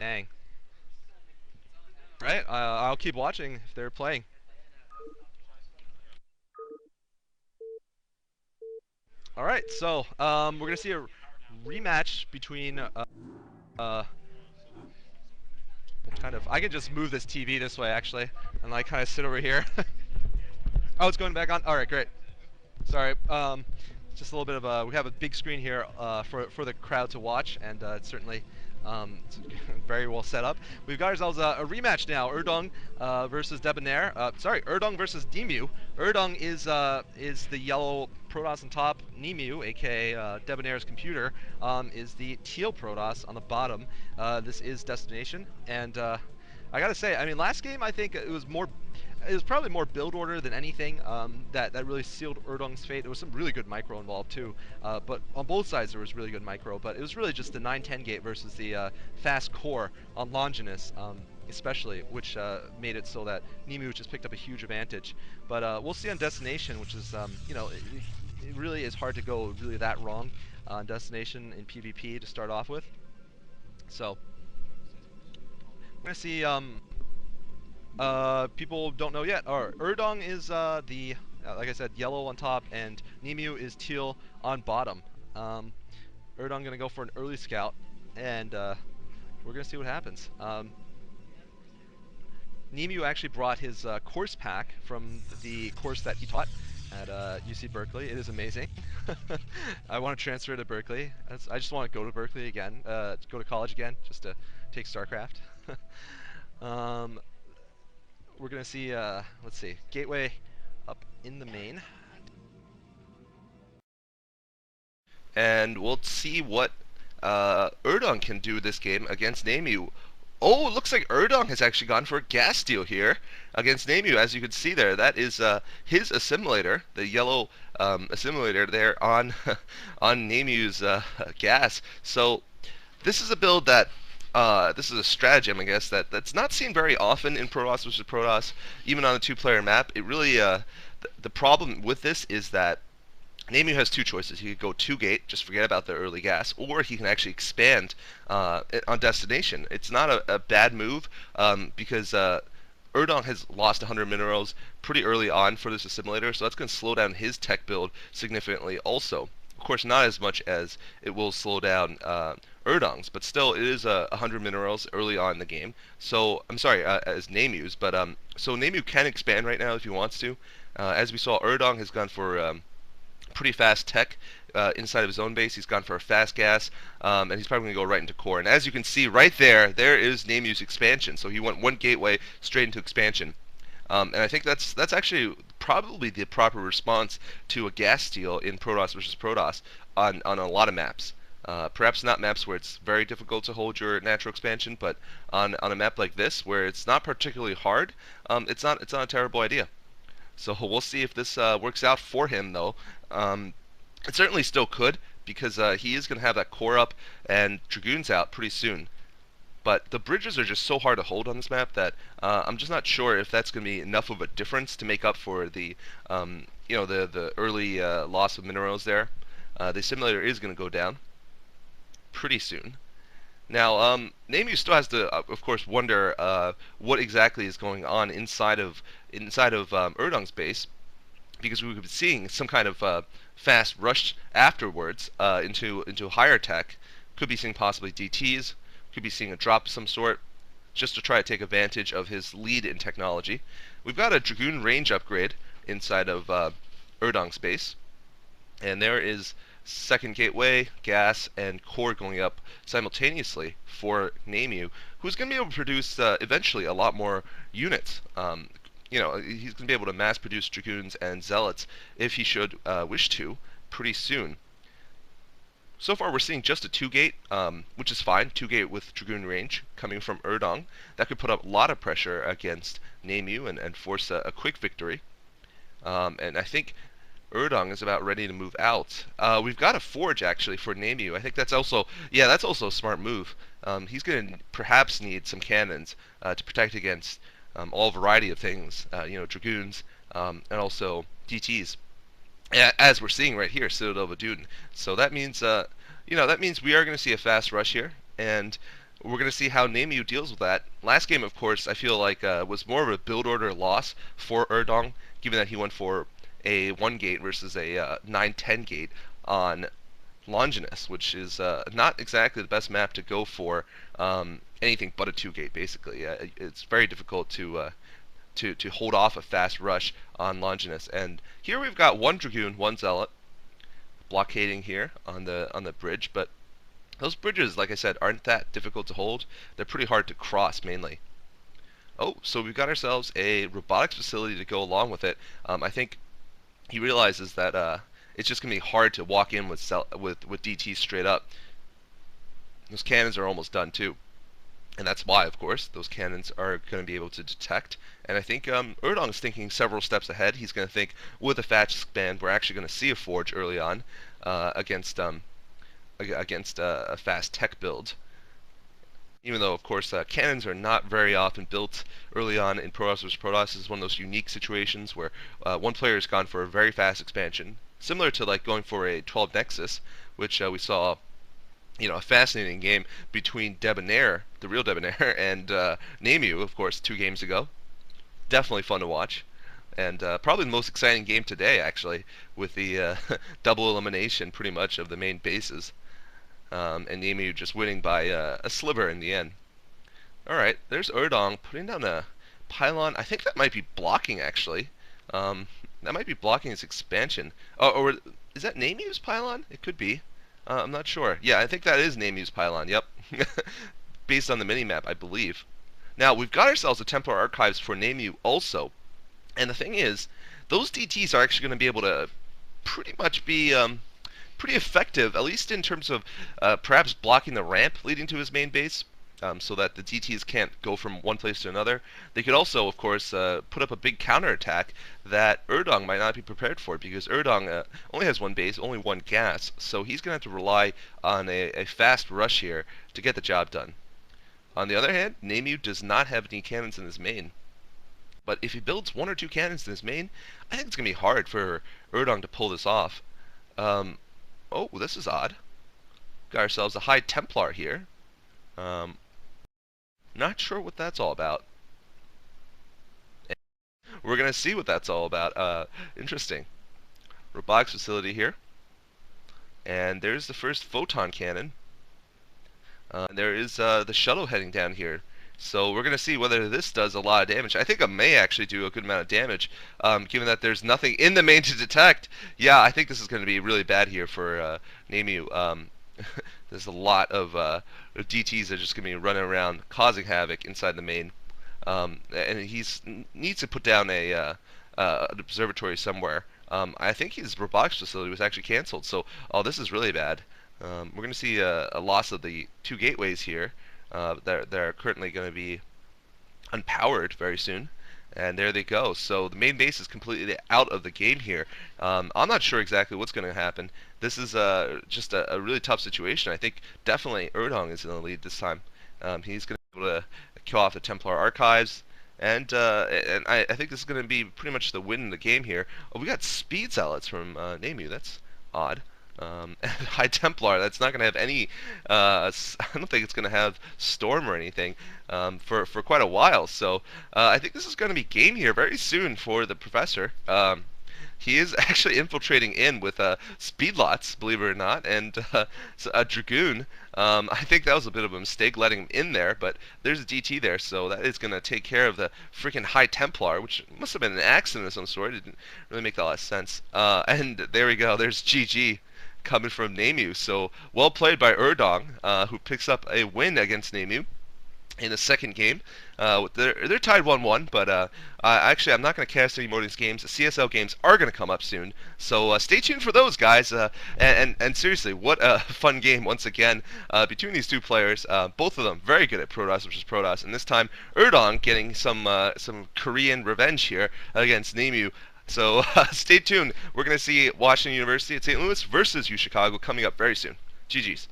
Dang. Right? I'll keep watching if they're playing. All right. So we're gonna see a rematch between uh, kind of. I can just move this TV this way actually, and like kind of sit over here. Oh, it's going back on. All right, great. Sorry. Just a little bit of a. We have a big screen here for the crowd to watch, and it's certainly it's very well set up. We've got ourselves a rematch now. Urdung versus Debonair. Sorry, Urdung versus Nimue. Urdung is the yellow Protoss on top. Nimue, aka Debonair's computer, is the teal Protoss on the bottom. This is Destination, and I gotta say, I mean, last game I think it was probably more build order than anything that really sealed Urdung's fate. There was some really good micro involved too, but on both sides there was really good micro. But it was really just the 9-10 gate versus the fast core on Longinus, especially, which made it so that Nimue just picked up a huge advantage. But we'll see on Destination, which is it really is hard to go really that wrong on Destination in PvP to start off with. So we're gonna see. People don't know yet. Urdung is like I said, yellow on top, and Nimue is teal on bottom. Urdung gonna go for an early scout, and we're gonna see what happens. Nimue actually brought his course pack from the course that he taught at UC Berkeley. It is amazing. I want to transfer to Berkeley. I just want to go to Berkeley again, go to college again, just to take StarCraft. um, we're gonna see, let's see, Gateway up in the main. And we'll see what Urdung can do this game against Nimue. Oh, it looks like Urdung has actually gone for a gas steal here against Nimue. As you can see there, that is his assimilator, the yellow assimilator there on on Nimue's gas. So this is a build that this is a stratagem, I guess, that's not seen very often in Protoss versus Protoss, even on a two-player map. It really the problem with this is that Nimue has two choices. He could go 2-gate, just forget about the early gas, or he can actually expand on Destination. It's not a bad move because Urdung has lost 100 minerals pretty early on for this assimilator, so that's going to slow down his tech build significantly also. Of course, not as much as it will slow down Urdung's, but still, it is 100 minerals early on in the game. So, I'm sorry, as Nimue's, but so Nimue can expand right now if he wants to. As we saw, Urdung has gone for pretty fast tech inside of his own base. He's gone for a fast gas, and he's probably going to go right into core. And as you can see right there, there is Nimue's expansion. So he went one gateway straight into expansion. And I think that's actually probably the proper response to a gas steal in Protoss versus Protoss on a lot of maps. Perhaps not maps where it's very difficult to hold your natural expansion, but on a map like this where it's not particularly hard, it's not a terrible idea. So we'll see if this works out for him, though. It certainly still could, because he is going to have that core up and Dragoons out pretty soon. But the bridges are just so hard to hold on this map that I'm just not sure if that's going to be enough of a difference to make up for the the early loss of minerals there. The simulator is going to go down pretty soon. Now, Nimue still has to, of course, wonder what exactly is going on inside of Urdung's base, because we could be seeing some kind of fast rush afterwards into higher tech. Could be seeing possibly DTs. Could be seeing a drop of some sort, just to try to take advantage of his lead in technology. We've got a Dragoon range upgrade inside of Urdung's base, and there is second gateway, gas, and core going up simultaneously for Nimue, who's going to be able to produce eventually a lot more units. He's going to be able to mass produce Dragoons and Zealots if he should wish to pretty soon. So far we're seeing just a 2-gate, which is fine, 2-gate with Dragoon range coming from Urdung. That could put up a lot of pressure against Nimue and force a quick victory. And I think Urdung is about ready to move out. We've got a forge actually for Nimue. I think that's also a smart move. He's going to perhaps need some cannons to protect against all variety of things, Dragoons and also DTs, as we're seeing right here, Citadel of Urdung. So that means we are going to see a fast rush here, and We're going to see how Nimue deals with that. Last game, of course, I feel like was more of a build order loss for Urdung, given that he went for a 1 gate versus a 9-10 gate on Longinus, which is not exactly the best map to go for anything but a 2 gate, basically. It's very difficult to hold off a fast rush on Longinus. And here we've got 1 Dragoon, 1 Zealot blockading here on the bridge, but those bridges, like I said, aren't that difficult to hold. They're pretty hard to cross, mainly. Oh, so we've got ourselves a robotics facility to go along with it. I think he realizes that it's just going to be hard to walk in with DT straight up. Those cannons are almost done, too. And that's why, of course, those cannons are going to be able to detect. And I think Urdung's thinking several steps ahead. He's going to think, with a fast expand, we're actually going to see a forge early on against a fast tech build. Even though, of course, cannons are not very often built early on in Protoss vs. Protoss. This is one of those unique situations where one player has gone for a very fast expansion, similar to like going for a 12 Nexus, which we saw, a fascinating game between Debonair, the real Debonair, and Nimue, of course, 2 games ago. Definitely fun to watch. And probably the most exciting game today, actually, with the double elimination, pretty much, of the main bases. And Nimue just winning by a sliver in the end. Alright, there's Urdung putting down a pylon. I think that might be blocking, actually. That might be blocking his expansion. Oh, or is that Nimue's pylon? It could be. I'm not sure. Yeah, I think that is Nimue's pylon. Yep. Based on the minimap, I believe. Now, we've got ourselves a Templar Archives for Nimue also. And the thing is, those DTs are actually going to be able to pretty much be pretty effective, at least in terms of perhaps blocking the ramp leading to his main base, so that the DTs can't go from one place to another. They could also, of course, put up a big counterattack that Urdung might not be prepared for, because Urdung only has 1 base, only 1 gas, so he's going to have to rely on a fast rush here to get the job done. On the other hand, Nimue does not have any cannons in his main. But if he builds 1 or 2 cannons in his main, I think it's going to be hard for Urdung to pull this off. Oh, this is odd. Got ourselves a High Templar here. Not sure what that's all about. We're going to see what that's all about. Interesting. Robotics facility here. And there's the first photon cannon. There is the shuttle heading down here. So we're going to see whether this does a lot of damage. I think it may actually do a good amount of damage, given that there's nothing in the main to detect. Yeah, I think this is going to be really bad here for Nimue. There's a lot of DTs that are just going to be running around causing havoc inside the main. And he needs to put down an observatory somewhere. I think his robotics facility was actually canceled, so this is really bad. We're going to see a loss of the 2 gateways here. They're currently going to be unpowered very soon. And there they go. So the main base is completely out of the game here. I'm not sure exactly what's going to happen. This is just a really tough situation. I think definitely Urdung is in the lead this time. He's going to be able to kill off the Templar Archives. And I think this is going to be pretty much the win in the game here. Oh, we got Speed Zealots from Nimue. That's odd. And High Templar, that's not going to have any, I don't think it's going to have Storm or anything for quite a while. So I think this is going to be game here very soon for the Professor. He is actually infiltrating in with Speedlots, believe it or not, and a Dragoon. I think that was a bit of a mistake letting him in there, but there's a DT there, so that is going to take care of the freaking High Templar, which must have been an accident of some sort. It didn't really make a lot of sense. And there we go. There's GG. Coming from Nimue. So well played by Urdung, who picks up a win against Nimue in the second game. They're tied 1-1, but actually I'm not going to cast any more of these games. The CSL games are going to come up soon, so stay tuned for those, guys. And seriously, what a fun game once again between these 2 players. Both of them very good at Protoss versus Protoss, and this time Urdung getting some Korean revenge here against Nimue. So stay tuned. We're going to see Washington University at St. Louis versus UChicago coming up very soon. GG's.